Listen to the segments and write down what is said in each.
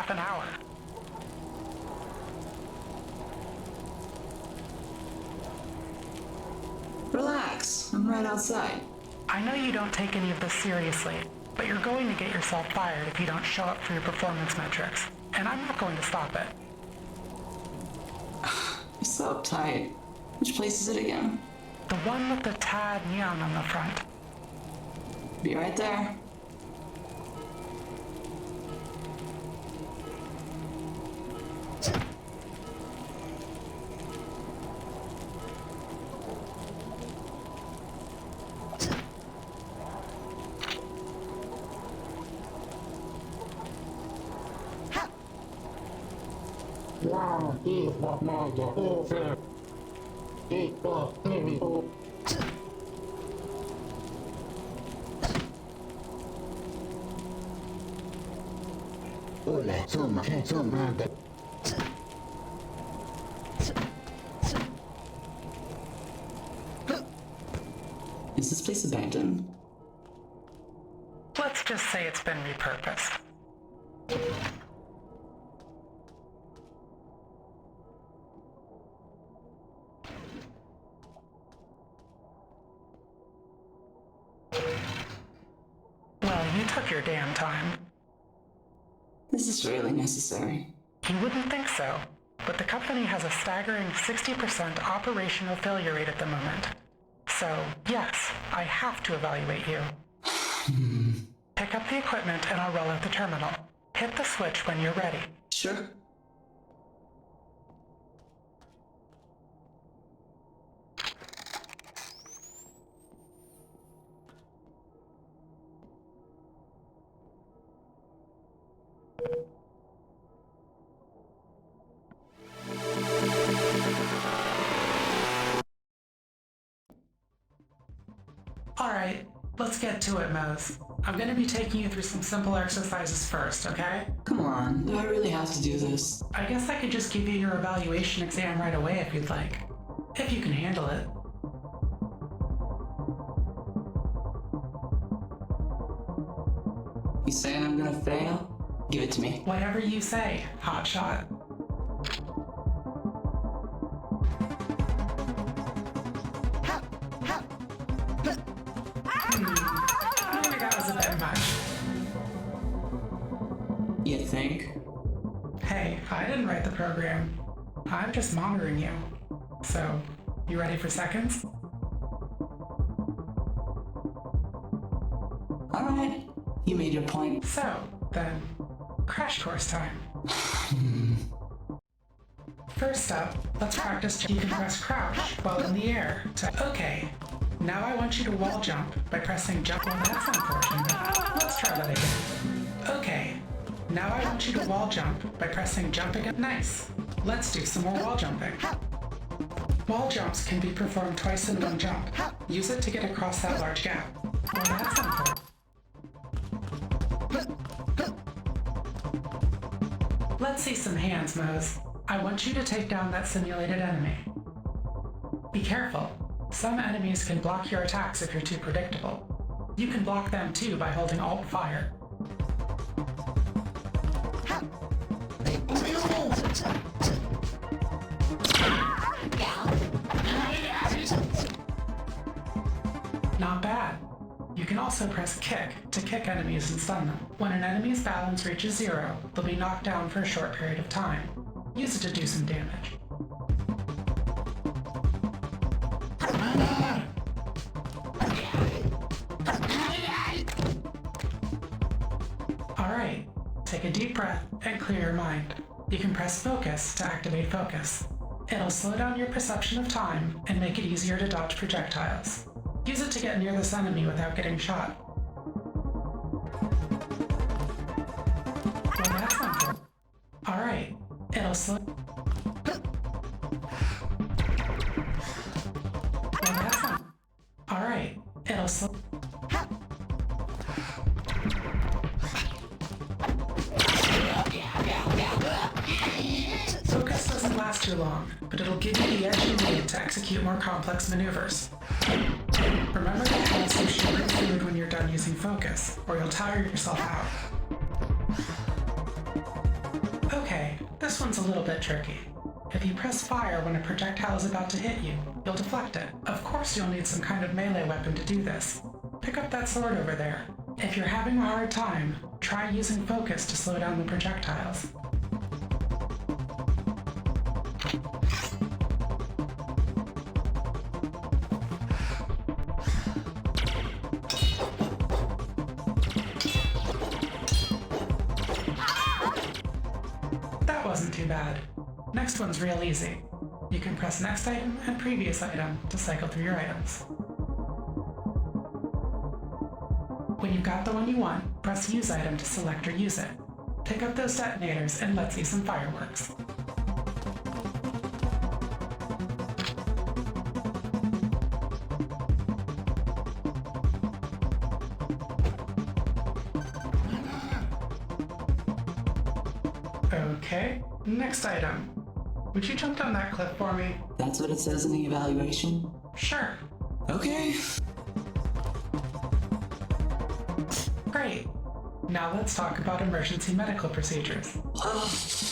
half an hour. Relax, I'm right outside. I know you don't take any of this seriously, but you're going to get yourself fired if you don't show up for your performance metrics, and I'm not going to stop it. You're so uptight. Which place is it again? The one with the tad neon on the front. Be right there. Is this place abandoned? Let's just say it's been repurposed. Well, you took your damn time. Is this really necessary? You wouldn't think so, but the company has a staggering 60% operational failure rate at the moment. So, yes, I have to evaluate you. Pick up the equipment and I'll roll out the terminal. Hit the switch when you're ready. Sure. Alright, let's get to it, Mozah. I'm gonna be taking you through some simple exercises first, okay? Come on, do I really have to do this? I guess I could just give you your evaluation exam right away if you'd like. If you can handle it. You saying I'm gonna fail? Give it to me. Whatever you say, hotshot. Maybe that was a bit much. You think? Hey, I didn't write the program. I'm just monitoring you. So, you ready for seconds? Alright, you made your point. So, then, crash course time. First up, let's practice. You can press crouch while in the air to... Okay, now I want you to wall jump by pressing jump. Well, that's unfortunate. Let's try that again. Okay, now I want you to wall jump by pressing jump again. Nice. Let's do some more wall jumping. Wall jumps can be performed twice in one jump. Use it to get across that large gap. Well, that's unfortunate. Let's see some hands, Mozah. I want you to take down that simulated enemy. Be careful. Some enemies can block your attacks if you're too predictable. You can block them too by holding Alt Fire. Not bad. You can also press kick to kick enemies and stun them. When an enemy's balance reaches 0, they'll be knocked down for a short period of time. Use it to do some damage. Alright, take a deep breath and clear your mind. You can press focus to activate focus. It'll slow down your perception of time and make it easier to dodge projectiles. Use it to get near this enemy without getting shot. Well, that's not good. Alright, it'll slow... Well, that's not... Alright, it'll slow... Focus doesn't last too long, but it'll give you the edge you need to execute more complex maneuvers. Remember to have some sugary food when you're done using focus, or you'll tire yourself out. one's a little bit tricky. If you press fire when a projectile is about to hit you, you'll deflect it. Of course you'll need some kind of melee weapon to do this. Pick up that sword over there. If you're having a hard time, try using focus to slow down the projectiles. That wasn't too bad. Next one's real easy. You can press next item and previous item to cycle through your items. When you've got the one you want, press use item to select or use it. Pick up those detonators and let's see some fireworks. Okay, next item. Would you jump down that cliff for me? That's what it says in the evaluation? Sure. Okay. Great. Now let's talk about emergency medical procedures.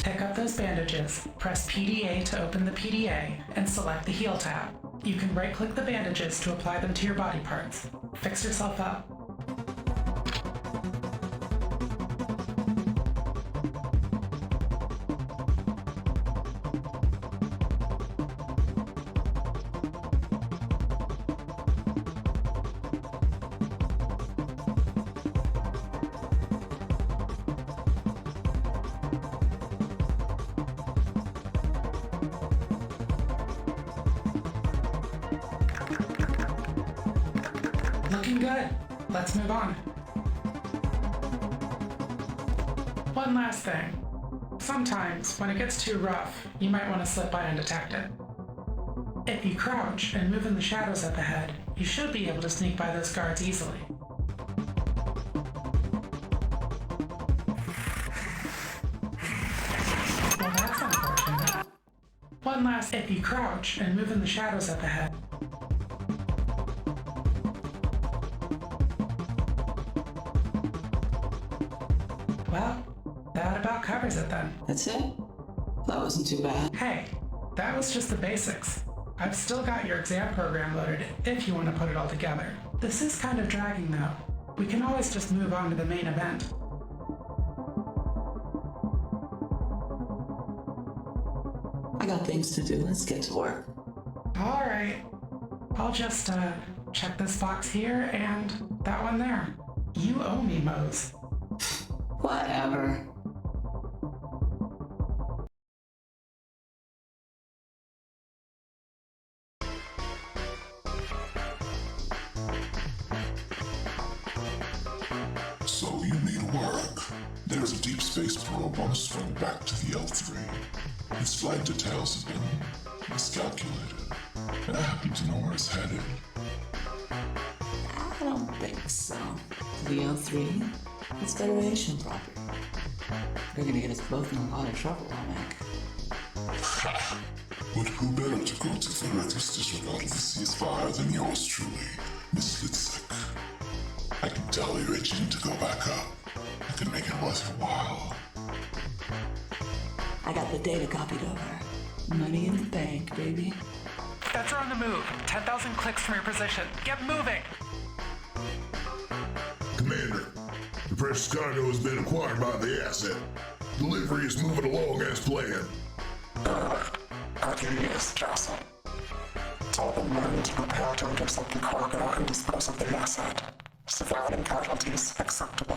Pick up those bandages, press PDA to open the PDA, and select the heal tab. You can right-click the bandages to apply them to your body parts. Fix yourself up. Looking good. Let's move on. One last thing. Sometimes, when it gets too rough, you might want to slip by undetected. If you crouch and move in the shadows up ahead, you should be able to sneak by those guards easily. Well, that's unfortunate. One last, if you crouch and move in the shadows up ahead, well, that about covers it then. That's it? That wasn't too bad. Hey, that was just the basics. I've still got your exam program loaded if you want to put it all together. This is kind of dragging though. We can always just move on to the main event. I got things to do. Let's get to work. Alright. I'll just check this box here and that one there. You owe me, Mozah. Whatever. So you need work. There's a deep space probe on the swing back to the L3. Its flight details have been miscalculated, and I happen to know where it's headed. I don't think so. The L3? It's Federation property. They're gonna get us both in a lot of trouble, I think. But who better to go to for reckless disregard of the ceasefire than yours truly, Miss Litzek? I can tell you're itching to go back up. I can make it worth your while. I got the data copied over. Money in the bank, baby. That's on the move. 10,000 clicks from your position. Get moving! Commander, the precious cargo has been acquired by the asset. Delivery is moving along as planned. I'll give you this, Jocelyn. Tell the men to prepare to intercept the cargo and dispose of the asset. Civilian casualties acceptable.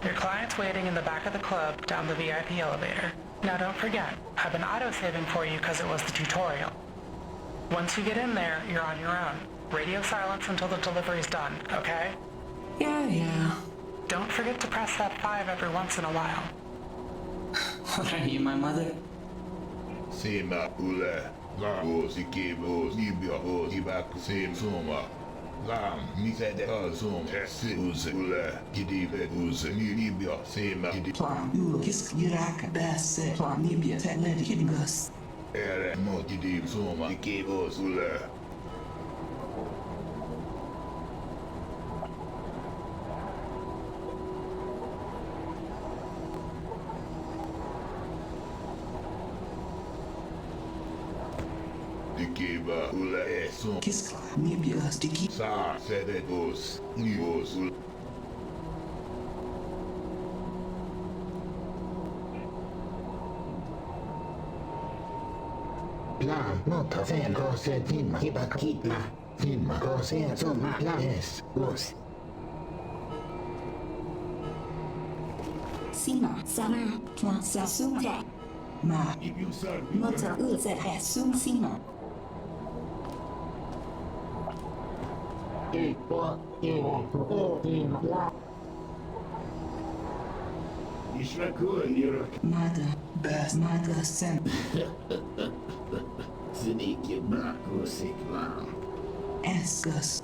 Your client's waiting in the back of the club down the VIP elevator. Now don't forget, I've been auto-saving for you because it was the tutorial. Once you get in there, you're on your own. Radio silence until the delivery's done, okay? Yeah. Don't forget to press that 5 every once in a while. What are you, my mother? Sema ule, la osi kebo, libya osi baku sem soma. Lam, mi sede azum, tesi uze ule, gidive uze, mi libya, sema gidi. Plan, ulo, kisk, yiraka, basse, plan, libya, tetledi, kidingus. Ere, mo gidiv soma, kebo ule. Dikiba ula esun. Kiskla, nibias, diki. Sa sede os, nios ula. La nota sen kose timma hiba kitma timma kose summa la es us Sima sama twansa sumte Ma, Mozah uze sum sima ipo ipo timma la mada, bas, mada, sen. Sneaky baku sikla Esgus.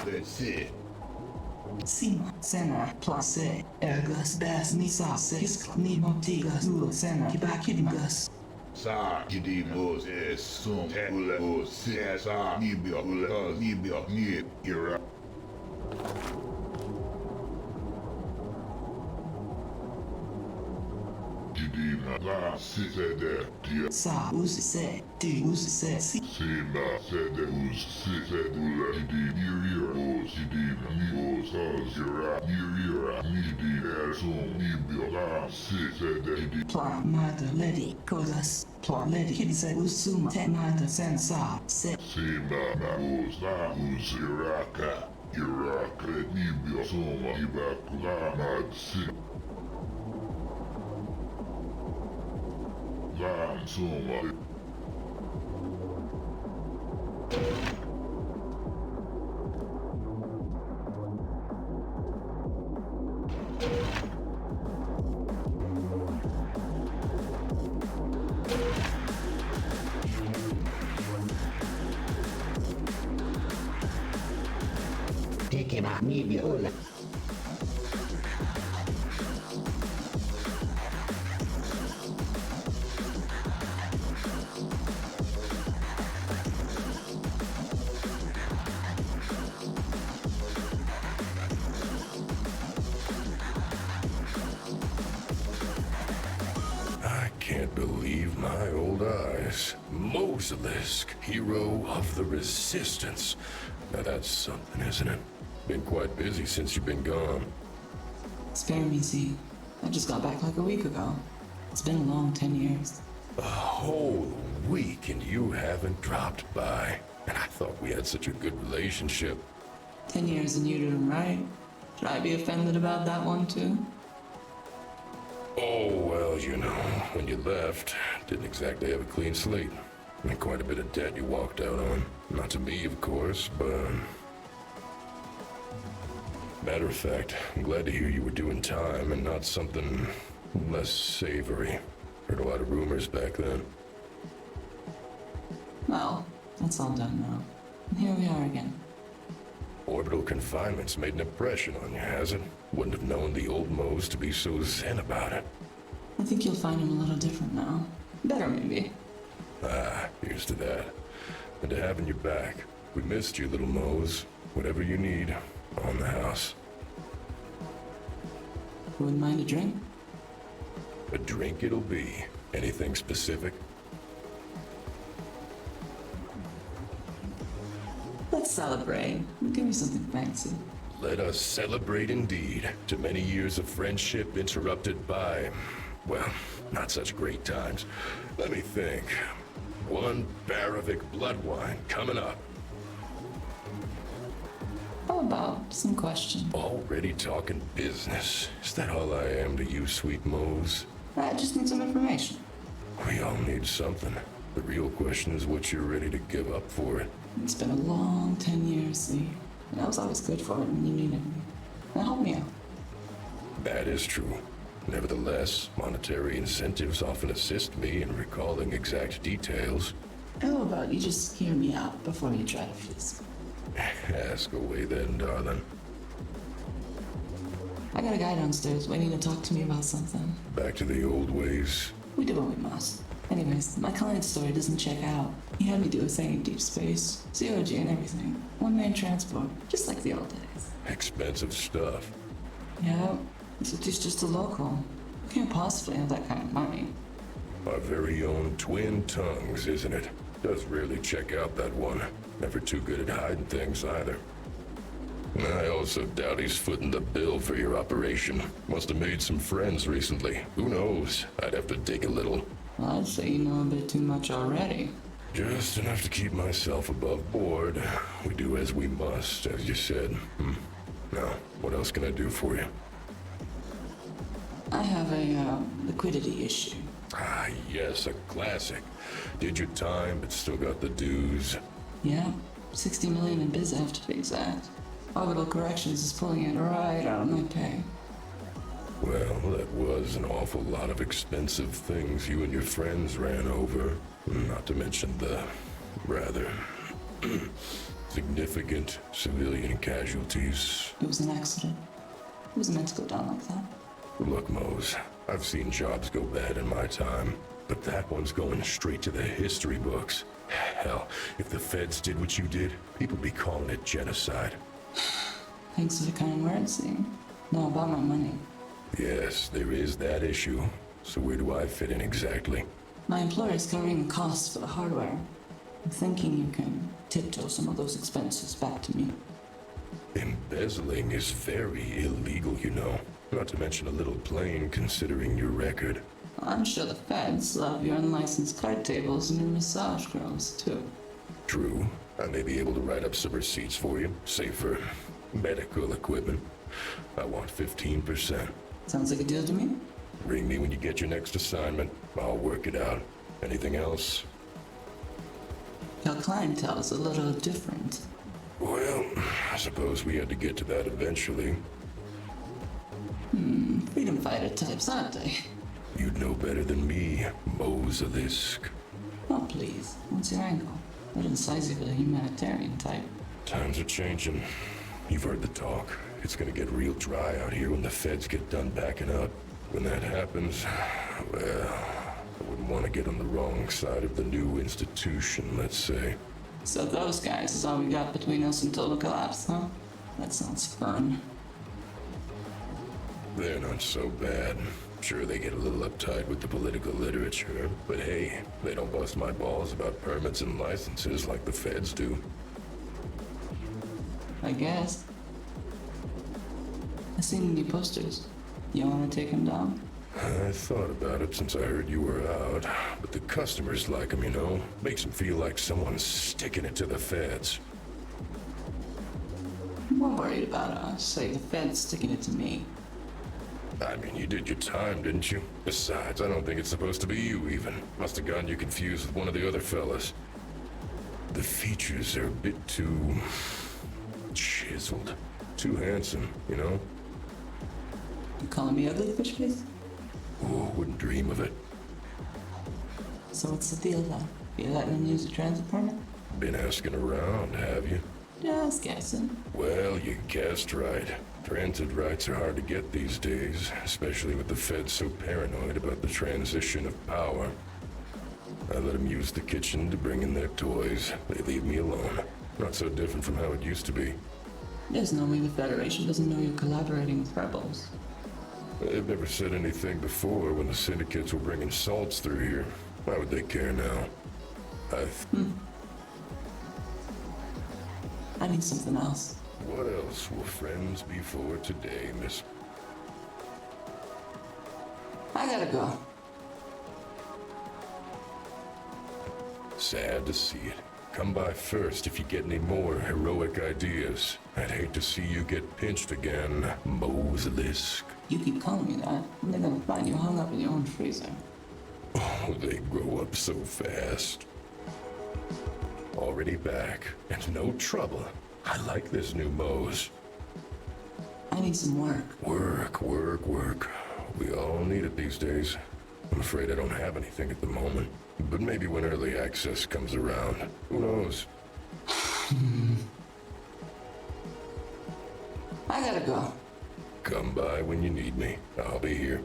That's it. Sima, sena, place, ergus, bas, nisa, kiskla, nimotigas, ulo, sena, kibakidingus. Sa gidiv os es sum te ula os se sa nibya ula os nibya nib ira. Gidina la sisede dia. Sa, uzi se, di, uzi se, si. Sema sede us sisede ula gidiv ira os gidina ni os os ira ira nidi er sum nibya la sisede gidiv. Pla, mada, ledi, kodas. Pla, ledi, kidise, usuma, te, mada, sen, sa, se. Sema na os la us iraka. Iraka nibya soma ibakula mad si. Lam soma. ma nibi ula. I can't believe my old eyes. Mozah, hero of the resistance. Now that's something, isn't it? Been quite busy since you've been gone. Spare me, Z. I just got back like a week ago. It's been a long 10 years. A whole week and you haven't dropped by. And I thought we had such a good relationship. 10 years and you did him right. Should I be offended about that one too? Oh, well, you know, when you left, didn't exactly have a clean slate. And quite a bit of debt you walked out on. Not to me, of course, but... Matter of fact, I'm glad to hear you were doing time and not something less savory. Heard a lot of rumors back then. Well, that's all done now. And here we are again. Orbital confinement's made an impression on you, has it? Wouldn't have known the old Mose to be so zen about it. I think you'll find him a little different now. Better, maybe. Ah, here's to that. And to having you back. We missed you, little Mose. Whatever you need, on the house. Wouldn't mind a drink? A drink it'll be. Anything specific? Let's celebrate. Give me something fancy. Let us celebrate indeed. To many years of friendship interrupted by, well, not such great times. Let me think. One Barovic blood wine coming up. How about some questions? Already talking business. Is that all I am to you, sweet Mose? I just need some information. We all need something. The real question is what you're ready to give up for it. It's been a long 10 years, see? And I was always good for it when you needed me. Now help me out. That is true. Nevertheless, monetary incentives often assist me in recalling exact details. How about you just hear me out before you try to fizz? Ask away then, darling. I got a guy downstairs waiting to talk to me about something. Back to the old ways. We do what we must. Anyways, my client's story doesn't check out. He had me do a thing in deep space, COG and everything. One-man transport, just like the old days. Expensive stuff. Yeah, except he's just a local. You can't possibly have that kind of money. Our very own twin tongues, isn't it? Does really check out, that one. Never too good at hiding things either. I also doubt he's footing the bill for your operation. Must have made some friends recently. Who knows? I'd have to dig a little. Well, I'd say you know a bit too much already. Just enough to keep myself above board. We do as we must, as you said. Now, what else can I do for you? I have a liquidity issue. Ah, yes, a classic. Did your time, but still got the dues. Yeah, 60 million in biz F to be exact. Orbital Corrections is pulling it right out of my pay. Well, that was an awful lot of expensive things you and your friends ran over. Not to mention the rather significant civilian casualties. It was an accident. It wasn't meant to go down like that. Look, Mose, I've seen jobs go bad in my time, but that one's going straight to the history books. Hell, if the feds did what you did, people be calling it genocide. Thanks for the kind words, see? No, about my money. Yes, there is that issue. So where do I fit in exactly? My employer's covering the costs for the hardware. I'm thinking you can tiptoe some of those expenses back to me. Embezzling is very illegal, you know. Not to mention a little plain considering your record. I'm sure the feds love your unlicensed card tables and your massage girls, too. True. I may be able to write up some receipts for you, say for medical equipment. I want 15%. Sounds like a deal to me. Ring me when you get your next assignment. I'll work it out. Anything else? Your clientele's a little different. Well, I suppose we had to get to that eventually. Freedom fighter types, aren't they? You'd know better than me, Mozah. Oh, please. What's your angle? I didn't size you for the humanitarian type. Times are changing. You've heard the talk. It's gonna get real dry out here when the feds get done backing up. When that happens, well, I wouldn't want to get on the wrong side of the new institution, let's say. So those guys is all we got between us and total collapse, huh? That sounds fun. They're not so bad. Sure, they get a little uptight with the political literature, but hey, they don't bust my balls about permits and licenses like the feds do. I guess. I seen new posters. You wanna take him down? I thought about it since I heard you were out, but the customers like him, you know? Makes them feel like someone's sticking it to the feds. I'm more worried about us, say the feds sticking it to me. I mean, you did your time, didn't you? Besides, I don't think it's supposed to be you, even. Must have gotten you confused with one of the other fellas. The features are a bit too... chiseled. Too handsome, you know? You calling me ugly, fish face? Oh, wouldn't dream of it. So what's the deal then? You letting them use a transit permit? Been asking around, have you? Just guessing. Well, you guessed right. Transit rights are hard to get these days, especially with the feds so paranoid about the transition of power. I let them use the kitchen to bring in their toys. They leave me alone. Not so different from how it used to be. There's no way the Federation doesn't know you're collaborating with rebels. They've never said anything before when the syndicates were bringing salts through here. Why would they care now? I need something else. What else will friends be for today, miss? I gotta go. Sad to see it. Come by first if you get any more heroic ideas. I'd hate to see you get pinched again, Mozah. You keep calling me that, and they're gonna find you hung up in your own freezer. Oh, they grow up so fast. Already back, and no trouble. I like this new Mozah. I need some work. Work. We all need it these days. I'm afraid I don't have anything at the moment. But maybe when early access comes around, who knows? I gotta go. Come by when you need me. I'll be here.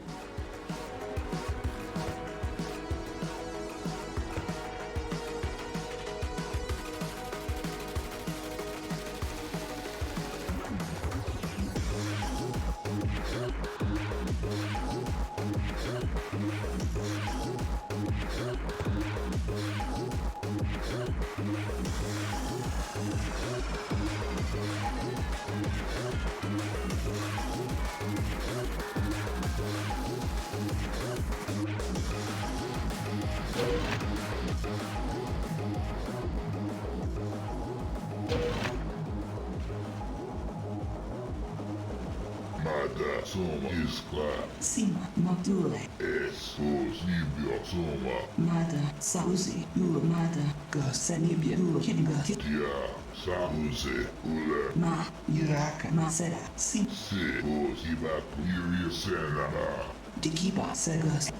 Mada soma iskla. Sima Module. Es Libya soma. Mada Sauzi. Ua Mada. Gosanibia. Ua Kinga. Dia Sahuze Ule. Ma Yuraka Masera. Si Se Hibaku Yuria Senaha. Dikiba Segas.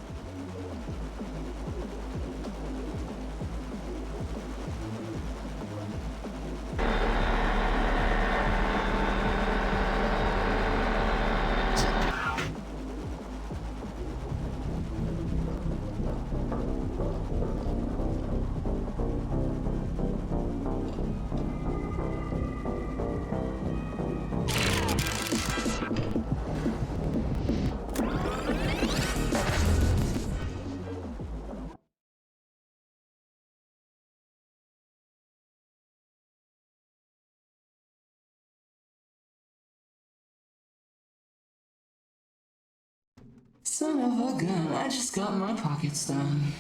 Son of a gun, I just got my pockets done.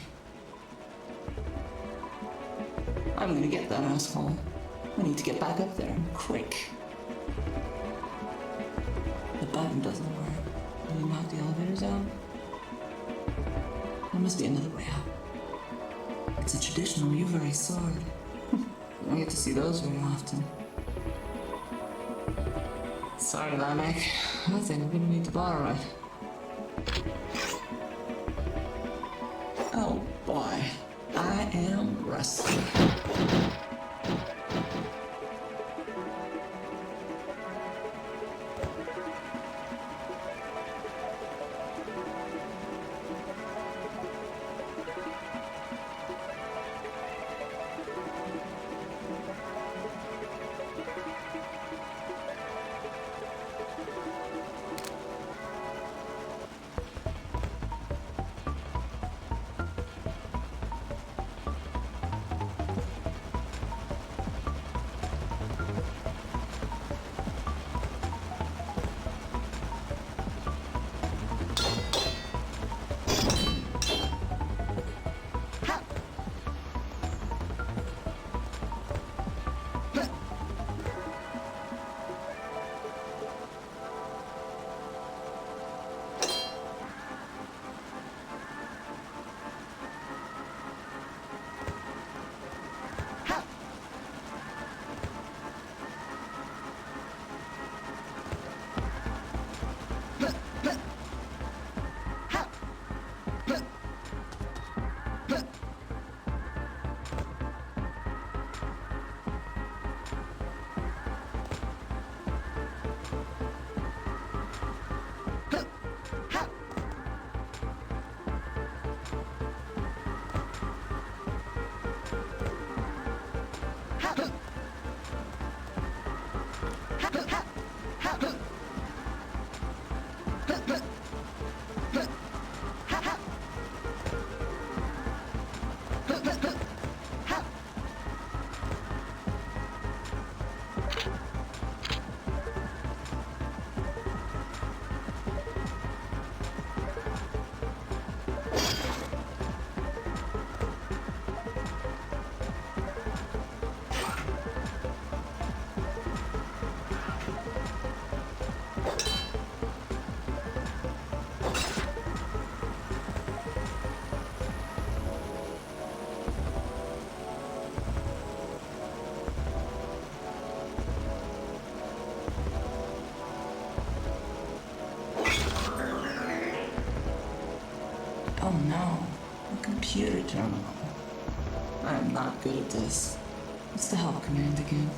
I'm gonna get that asshole. I need to get back up there, quick. The button doesn't work. Can you knock the elevators out? There must be another way out. It's a traditional Uvari sword. I don't get to see those very often. Sorry, Lamek. I think I'm gonna need to borrow it. Oh boy, I am rusty. Oh no, a computer terminal. I am not good at this. What's the help command again?